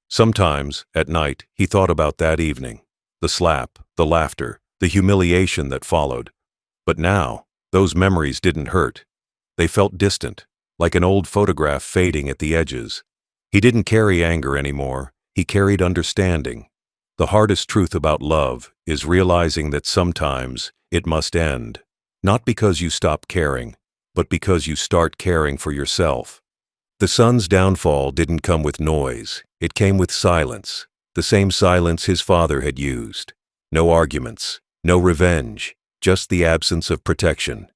Sometimes, at night, he thought about that evening, the slap, the laughter, the humiliation that followed. But now, those memories didn't hurt. They felt distant, like an old photograph fading at the edges. He didn't carry anger anymore, he carried understanding. The hardest truth about love is realizing that sometimes it must end, not because you stop caring, but because you start caring for yourself. The son's downfall didn't come with noise, it came with silence, the same silence his father had used. No arguments, no revenge, just the absence of protection.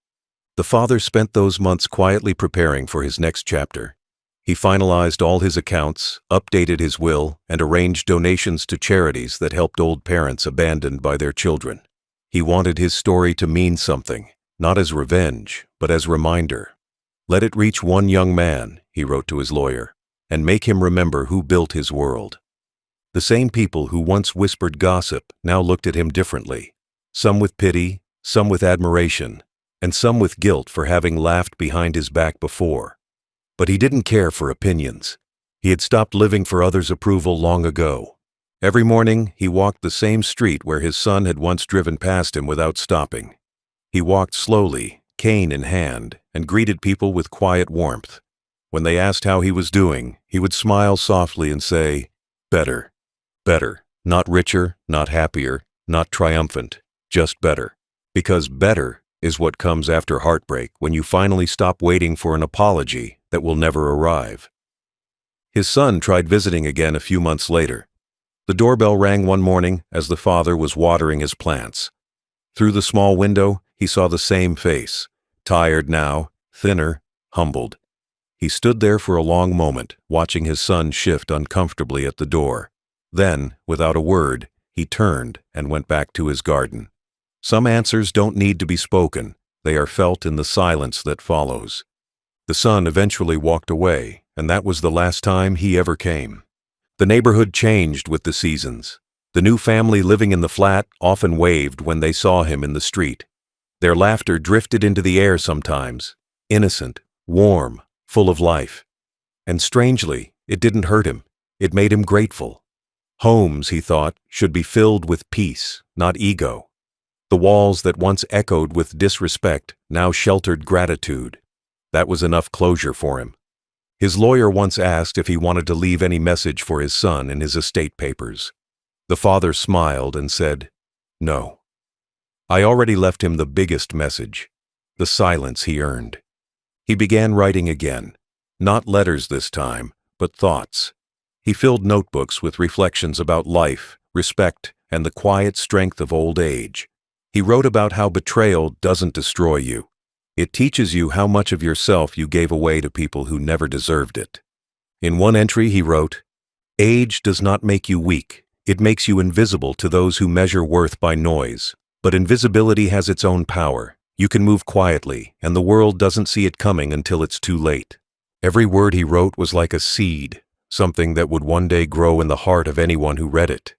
The father spent those months quietly preparing for his next chapter. He finalized all his accounts, updated his will, and arranged donations to charities that helped old parents abandoned by their children. He wanted his story to mean something, not as revenge, but as reminder. Let it reach one young man, he wrote to his lawyer, and make him remember who built his world. The same people who once whispered gossip now looked at him differently, some with pity, some with admiration, and some with guilt for having laughed behind his back before. But he didn't care for opinions. He had stopped living for others' approval long ago. Every morning, he walked the same street where his son had once driven past him without stopping. He walked slowly, cane in hand, and greeted people with quiet warmth. When they asked how he was doing, he would smile softly and say, "Better. Better. Not richer, not happier, not triumphant, just better." Because better is what comes after heartbreak when you finally stop waiting for an apology that will never arrive. His son tried visiting again a few months later. The doorbell rang one morning as the father was watering his plants. Through the small window, he saw the same face, tired now, thinner, humbled. He stood there for a long moment, watching his son shift uncomfortably at the door. Then, without a word, he turned and went back to his garden. Some answers don't need to be spoken, they are felt in the silence that follows. The son eventually walked away, and that was the last time he ever came. The neighborhood changed with the seasons. The new family living in the flat often waved when they saw him in the street. Their laughter drifted into the air sometimes, innocent, warm, full of life. And strangely, it didn't hurt him. It made him grateful. Homes, he thought, should be filled with peace, not ego. The walls that once echoed with disrespect now sheltered gratitude. That was enough closure for him. His lawyer once asked if he wanted to leave any message for his son in his estate papers. The father smiled and said, "No. I already left him the biggest message, the silence he earned." He began writing again, not letters this time, but thoughts. He filled notebooks with reflections about life, respect, and the quiet strength of old age. He wrote about how betrayal doesn't destroy you. It teaches you how much of yourself you gave away to people who never deserved it. In one entry he wrote, "Age does not make you weak. It makes you invisible to those who measure worth by noise. But invisibility has its own power. You can move quietly, and the world doesn't see it coming until it's too late." Every word he wrote was like a seed, something that would one day grow in the heart of anyone who read it.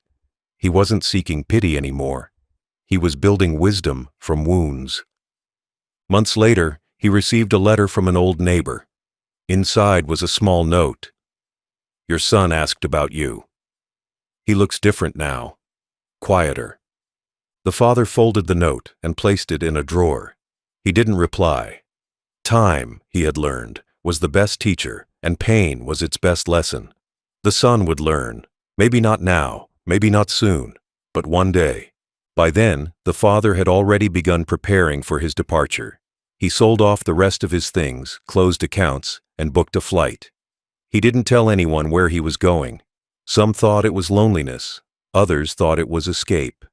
He wasn't seeking pity anymore. He was building wisdom from wounds. Months later, he received a letter from an old neighbor. Inside was a small note. "Your son asked about you. He looks different now, quieter." The father folded the note and placed it in a drawer. He didn't reply. Time, he had learned, was the best teacher, and pain was its best lesson. The son would learn, maybe not now, maybe not soon, but one day. By then, the father had already begun preparing for his departure. He sold off the rest of his things, closed accounts, and booked a flight. He didn't tell anyone where he was going. Some thought it was loneliness, others thought it was escape.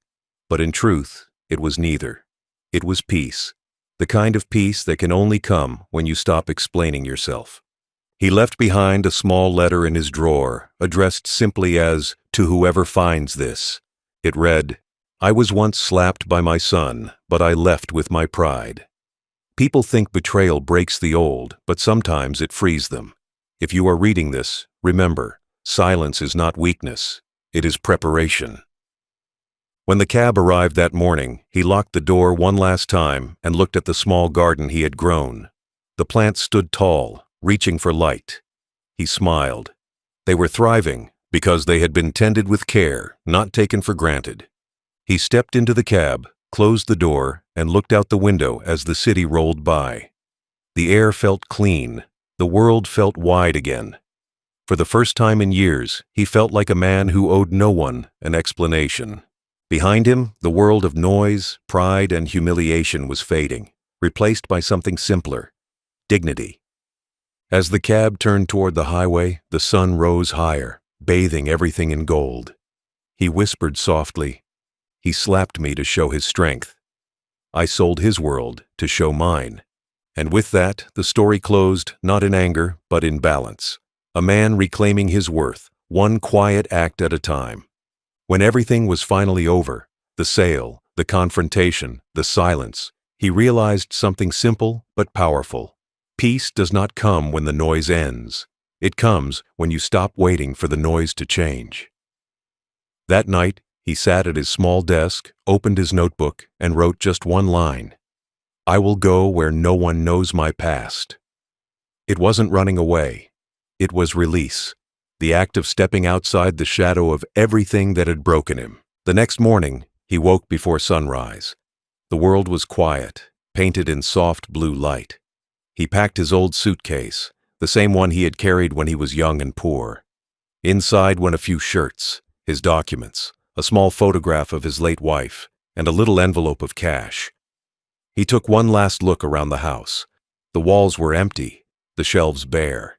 But in truth, it was neither. It was peace, the kind of peace that can only come when you stop explaining yourself. He left behind a small letter in his drawer, addressed simply as, "To whoever finds this." It read, "I was once slapped by my son, but I left with my pride." People think betrayal breaks the old, but sometimes it frees them. If you are reading this, remember, silence is not weakness, it is preparation. When the cab arrived that morning, he locked the door one last time and looked at the small garden he had grown. The plants stood tall, reaching for light. He smiled. They were thriving because they had been tended with care, not taken for granted. He stepped into the cab, closed the door, and looked out the window as the city rolled by. The air felt clean. The world felt wide again. For the first time in years, he felt like a man who owed no one an explanation. Behind him, the world of noise, pride, and humiliation was fading, replaced by something simpler: dignity. As the cab turned toward the highway, the sun rose higher, bathing everything in gold. He whispered softly, "He slapped me to show his strength. I sold his world to show mine." And with that, the story closed not in anger, but in balance. A man reclaiming his worth, one quiet act at a time. When everything was finally over, the sale, the confrontation, the silence, he realized something simple but powerful. Peace does not come when the noise ends. It comes when you stop waiting for the noise to change. That night, he sat at his small desk, opened his notebook, and wrote just one line: "I will go where no one knows my past." It wasn't running away. It was release, the act of stepping outside the shadow of everything that had broken him. The next morning, he woke before sunrise. The world was quiet, painted in soft blue light. He packed his old suitcase, the same one he had carried when he was young and poor. Inside went a few shirts, his documents, a small photograph of his late wife, and a little envelope of cash. He took one last look around the house. The walls were empty, the shelves bare.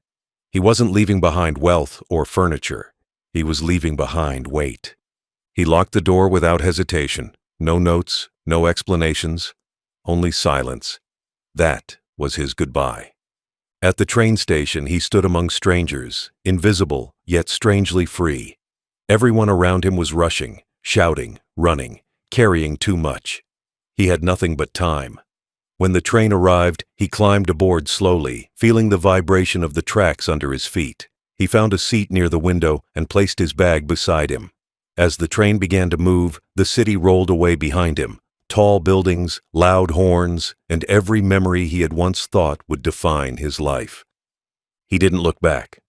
He wasn't leaving behind wealth or furniture. He was leaving behind weight. He locked the door without hesitation. No notes, no explanations, only silence. That was his goodbye. At the train station, he stood among strangers, invisible, yet strangely free. Everyone around him was rushing, shouting, running, carrying too much. He had nothing but time. When the train arrived, he climbed aboard slowly, feeling the vibration of the tracks under his feet. He found a seat near the window and placed his bag beside him. As the train began to move, the city rolled away behind him. Tall buildings, loud horns, and every memory he had once thought would define his life. He didn't look back.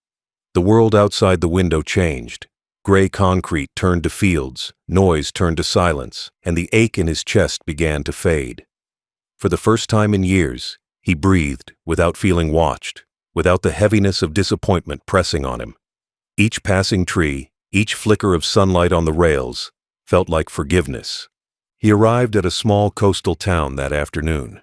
The world outside the window changed. Gray concrete turned to fields, noise turned to silence, and the ache in his chest began to fade. For the first time in years, he breathed without feeling watched, without the heaviness of disappointment pressing on him. Each passing tree, each flicker of sunlight on the rails, felt like forgiveness. He arrived at a small coastal town that afternoon.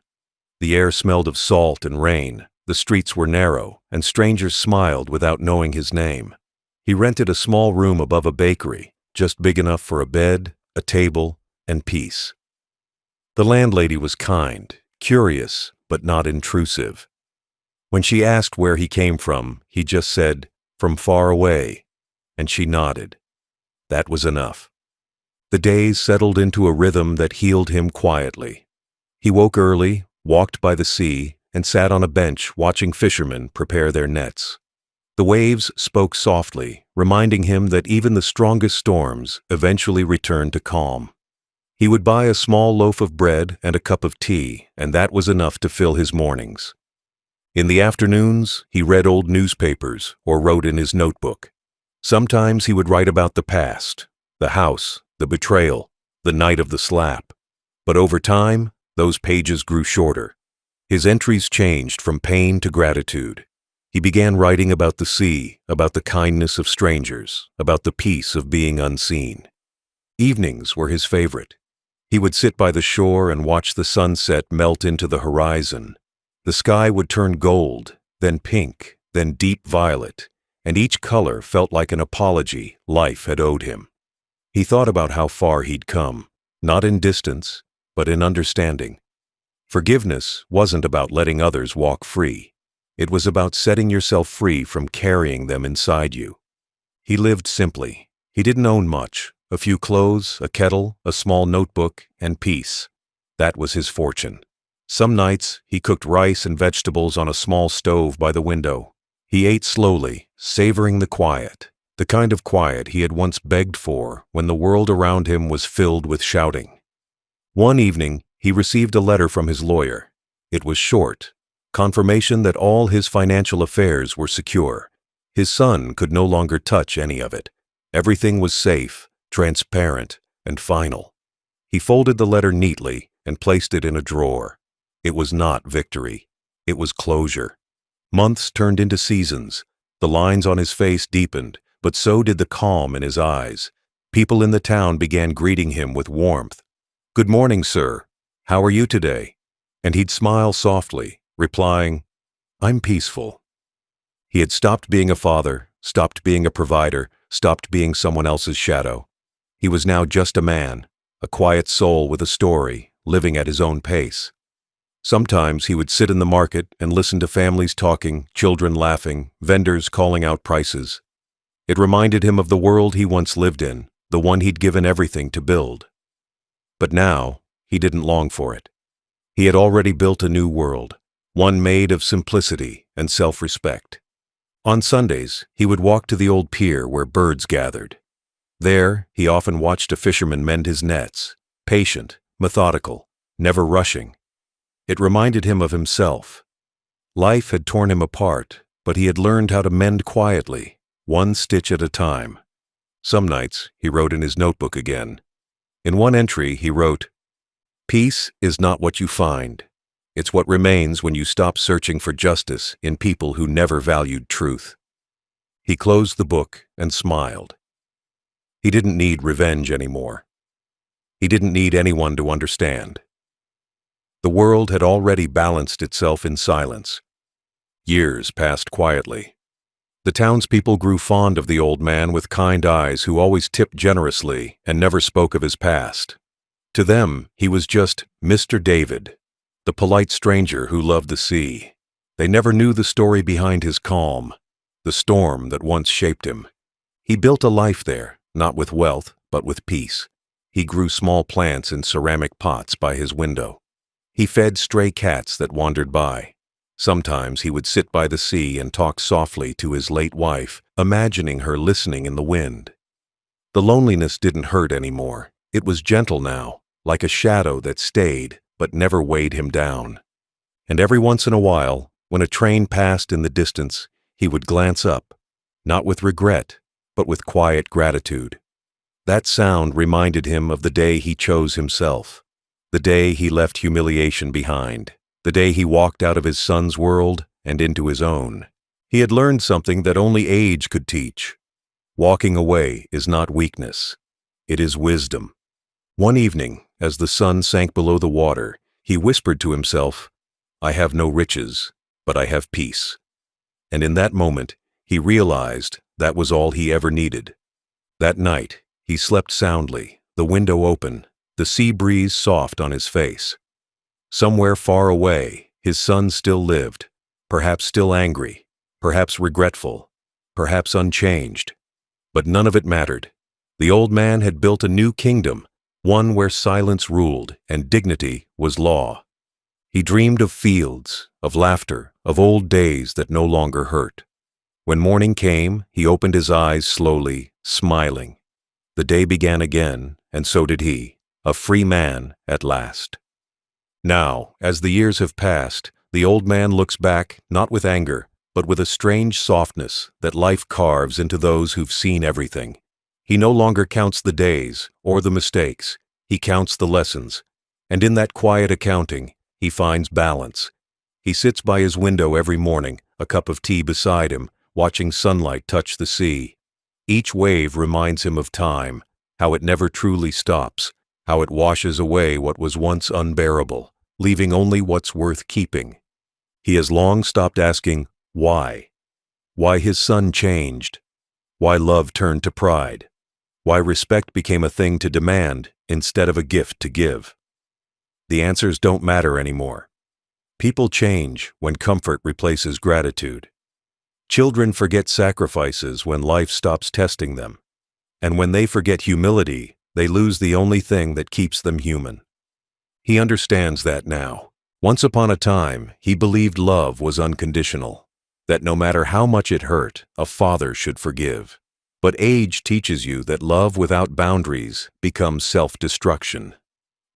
The air smelled of salt and rain, the streets were narrow, and strangers smiled without knowing his name. He rented a small room above a bakery, just big enough for a bed, a table, and peace. The landlady was kind, curious, but not intrusive. When she asked where he came from, he just said, "From far away," and she nodded. That was enough. The days settled into a rhythm that healed him quietly. He woke early, walked by the sea, and sat on a bench watching fishermen prepare their nets. The waves spoke softly, reminding him that even the strongest storms eventually return to calm. He would buy a small loaf of bread and a cup of tea, and that was enough to fill his mornings. In the afternoons, he read old newspapers or wrote in his notebook. Sometimes he would write about the past, the house, the betrayal, the night of the slap. But over time, those pages grew shorter. His entries changed from pain to gratitude. He began writing about the sea, about the kindness of strangers, about the peace of being unseen. Evenings were his favorite. He would sit by the shore and watch the sunset melt into the horizon. The sky would turn gold, then pink, then deep violet, and each color felt like an apology life had owed him. He thought about how far he'd come, not in distance, but in understanding. Forgiveness wasn't about letting others walk free. It was about setting yourself free from carrying them inside you. He lived simply. He didn't own much. A few clothes, a kettle, a small notebook, and peace. That was his fortune. Some nights, he cooked rice and vegetables on a small stove by the window. He ate slowly, savoring the kind of quiet he had once begged for when the world around him was filled with shouting. One evening, he received a letter from his lawyer. It was short, confirmation that all his financial affairs were secure. His son could no longer touch any of it. Everything was safe, transparent, and final. He folded the letter neatly and placed it in a drawer. It was not victory. It was closure. Months turned into seasons. The lines on his face deepened, but so did the calm in his eyes. People in the town began greeting him with warmth. "Good morning, sir. How are you today?" And he'd smile softly, replying, "I'm peaceful." He had stopped being a father, stopped being a provider, stopped being someone else's shadow. He was now just a man, a quiet soul with a story, living at his own pace. Sometimes he would sit in the market and listen to families talking, children laughing, vendors calling out prices. It reminded him of the world he once lived in, the one he'd given everything to build. But now, he didn't long for it. He had already built a new world, one made of simplicity and self-respect. On Sundays, he would walk to the old pier where birds gathered. There, he often watched a fisherman mend his nets, patient, methodical, never rushing. It reminded him of himself. Life had torn him apart, but he had learned how to mend quietly, one stitch at a time. Some nights, he wrote in his notebook again. In one entry, he wrote, "Peace is not what you find. It's what remains when you stop searching for justice in people who never valued truth." He closed the book and smiled. He didn't need revenge anymore. He didn't need anyone to understand. The world had already balanced itself in silence. Years passed quietly. The townspeople grew fond of the old man with kind eyes who always tipped generously and never spoke of his past. To them, he was just Mr. David, the polite stranger who loved the sea. They never knew the story behind his calm, the storm that once shaped him. He built a life there, not with wealth, but with peace. He grew small plants in ceramic pots by his window. He fed stray cats that wandered by. Sometimes he would sit by the sea and talk softly to his late wife, imagining her listening in the wind. The loneliness didn't hurt anymore. It was gentle now, like a shadow that stayed but never weighed him down. And every once in a while, when a train passed in the distance, he would glance up, not with regret, but with quiet gratitude. That sound reminded him of the day he chose himself. The day he left humiliation behind, the day he walked out of his son's world and into his own. He had learned something that only age could teach. Walking away is not weakness. It is wisdom. One evening, as the sun sank below the water, he whispered to himself, "I have no riches, but I have peace." And in that moment, He realized that was all he ever needed. That night, he slept soundly, the window open, the sea breeze soft on his face. Somewhere far away, his son still lived, perhaps still angry, perhaps regretful, perhaps unchanged. But none of it mattered. The old man had built a new kingdom, one where silence ruled and dignity was law. He dreamed of fields, of laughter, of old days that no longer hurt. When morning came, he opened his eyes slowly, smiling. The day began again, and so did he, a free man at last. Now, as the years have passed, the old man looks back not with anger, but with a strange softness that life carves into those who've seen everything. He no longer counts the days or the mistakes. He counts the lessons. And in that quiet accounting, he finds balance. He sits by his window every morning, a cup of tea beside him, watching sunlight touch the sea. Each wave reminds him of time, how it never truly stops, how it washes away what was once unbearable, leaving only what's worth keeping. He has long stopped asking why. Why his son changed. Why love turned to pride. Why respect became a thing to demand instead of a gift to give. The answers don't matter anymore. People change when comfort replaces gratitude. Children forget sacrifices when life stops testing them. And when they forget humility, they lose the only thing that keeps them human. He understands that now. Once upon a time, he believed love was unconditional, that no matter how much it hurt, a father should forgive. But age teaches you that love without boundaries becomes self-destruction.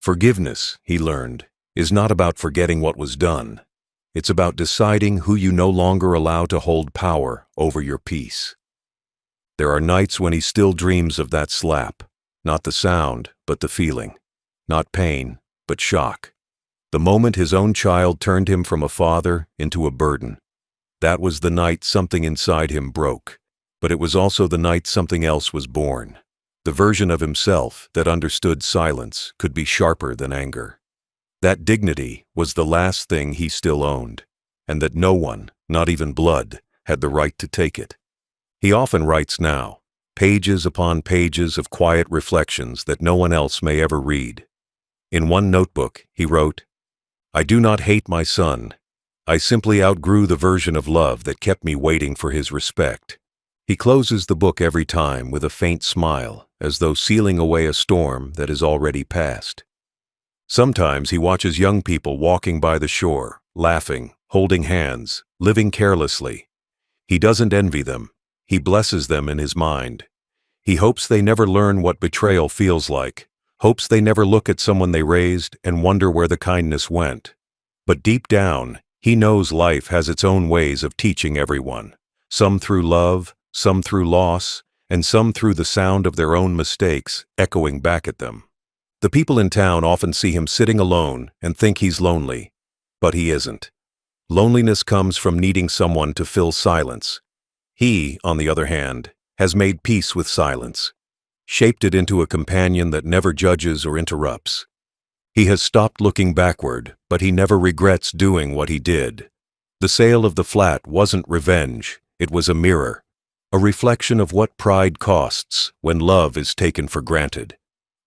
Forgiveness, he learned, is not about forgetting what was done. It's about deciding who you no longer allow to hold power over your peace. There are nights when he still dreams of that slap, not the sound, but the feeling, not pain, but shock. The moment his own child turned him from a father into a burden. That was the night something inside him broke, but it was also the night something else was born. The version of himself that understood silence could be sharper than anger. That dignity was the last thing he still owned, and that no one, not even blood, had the right to take it. He often writes now, pages upon pages of quiet reflections that no one else may ever read. In one notebook, he wrote, "I do not hate my son. I simply outgrew the version of love that kept me waiting for his respect." He closes the book every time with a faint smile, as though sealing away a storm that is already past. Sometimes he watches young people walking by the shore, laughing, holding hands, living carelessly. He doesn't envy them. He blesses them in his mind. He hopes they never learn what betrayal feels like, hopes they never look at someone they raised and wonder where the kindness went. But deep down, he knows life has its own ways of teaching everyone, some through love, some through loss, and some through the sound of their own mistakes echoing back at them. The people in town often see him sitting alone and think he's lonely, but he isn't. Loneliness comes from needing someone to fill silence. He, on the other hand, has made peace with silence, shaped it into a companion that never judges or interrupts. He has stopped looking backward, but he never regrets doing what he did. The sale of the flat wasn't revenge, it was a mirror, a reflection of what pride costs when love is taken for granted.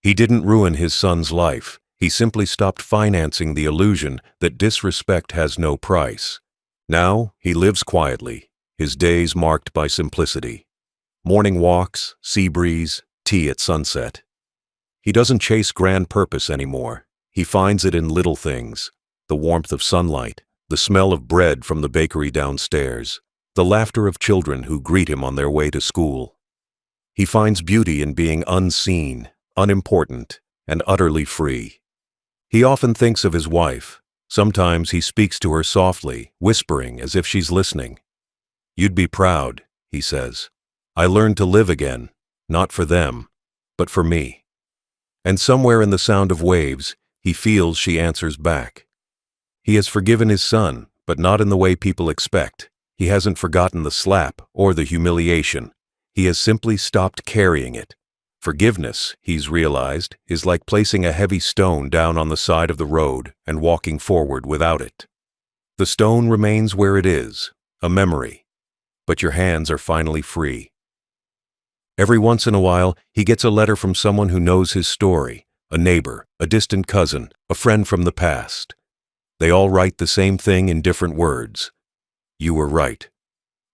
He didn't ruin his son's life, he simply stopped financing the illusion that disrespect has no price. Now he lives quietly, his days marked by simplicity. Morning walks, sea breeze, tea at sunset. He doesn't chase grand purpose anymore. He finds it in little things, the warmth of sunlight, the smell of bread from the bakery downstairs, the laughter of children who greet him on their way to school. He finds beauty in being unseen, unimportant, and utterly free. He often thinks of his wife. Sometimes he speaks to her softly, whispering as if she's listening. "You'd be proud," he says. "I learned to live again, not for them, but for me." And somewhere in the sound of waves, he feels she answers back. He has forgiven his son, but not in the way people expect. He hasn't forgotten the slap or the humiliation. He has simply stopped carrying it. Forgiveness, he's realized, is like placing a heavy stone down on the side of the road and walking forward without it. The stone remains where it is, a memory. but your hands are finally free. Every once in a while, he gets a letter from someone who knows his story, a neighbor, a distant cousin, a friend from the past. They all write the same thing in different words. You were right.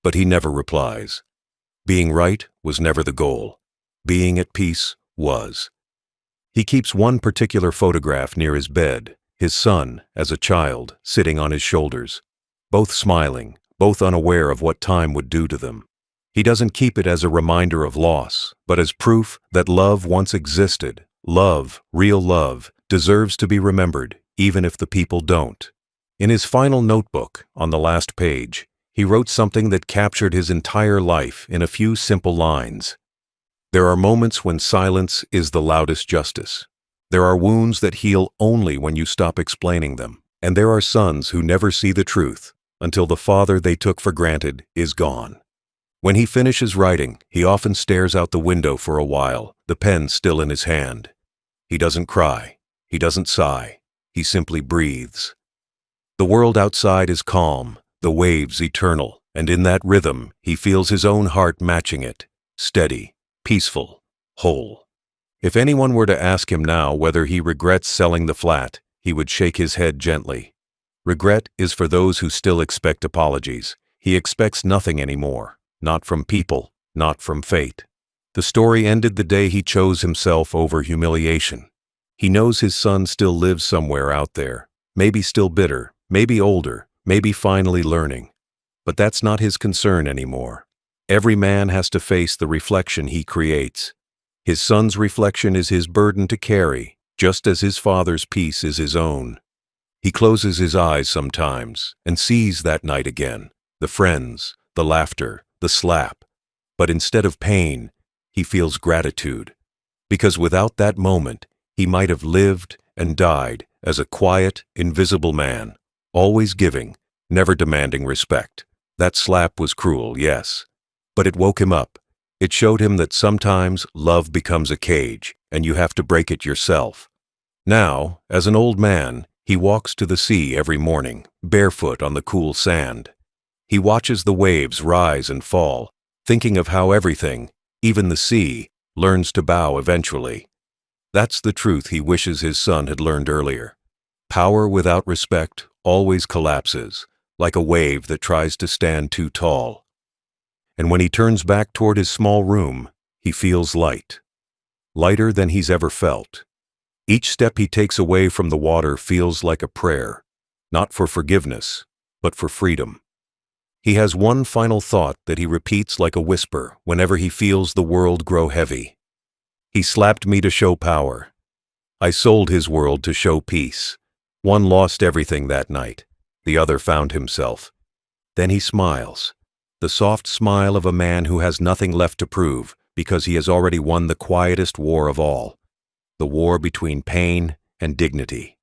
But he never replies. Being right was never the goal. Being at peace was. He keeps one particular photograph near his bed, his son, as a child, sitting on his shoulders, both smiling, both unaware of what time would do to them. He doesn't keep it as a reminder of loss, but as proof that love once existed. Love, real love, deserves to be remembered, even if the people don't. In his final notebook, on the last page, he wrote something that captured his entire life in a few simple lines. There are moments when silence is the loudest justice. There are wounds that heal only when you stop explaining them. And there are sons who never see the truth until the father they took for granted is gone. When he finishes writing, he often stares out the window for a while, the pen still in his hand. He doesn't cry. He doesn't sigh. He simply breathes. The world outside is calm, the waves eternal, and in that rhythm he feels his own heart matching it, steady, peaceful, whole. If anyone were to ask him now whether he regrets selling the flat, he would shake his head gently. Regret is for those who still expect apologies. He expects nothing anymore, not from people, not from fate. The story ended the day he chose himself over humiliation. He knows his son still lives somewhere out there, maybe still bitter, maybe older, maybe finally learning. But that's not his concern anymore. Every man has to face the reflection he creates. His son's reflection is his burden to carry, just as his father's peace is his own. He closes his eyes sometimes and sees that night again, the friends, the laughter, the slap. But instead of pain, he feels gratitude. Because without that moment, he might have lived and died as a quiet, invisible man, always giving, never demanding respect. That slap was cruel, yes, but it woke him up. It showed him that sometimes love becomes a cage, and you have to break it yourself. Now, as an old man, he walks to the sea every morning, barefoot on the cool sand. He watches the waves rise and fall, thinking of how everything, even the sea, learns to bow eventually. That's the truth he wishes his son had learned earlier. Power without respect always collapses, like a wave that tries to stand too tall. And when he turns back toward his small room, he feels light. Lighter than he's ever felt. Each step he takes away from the water feels like a prayer, not for forgiveness, but for freedom. He has one final thought that he repeats like a whisper whenever he feels the world grow heavy. He slapped me to show power. I sold his world to show peace. One lost everything that night. The other found himself. Then he smiles. The soft smile of a man who has nothing left to prove because he has already won the quietest war of all. The war between pain and dignity.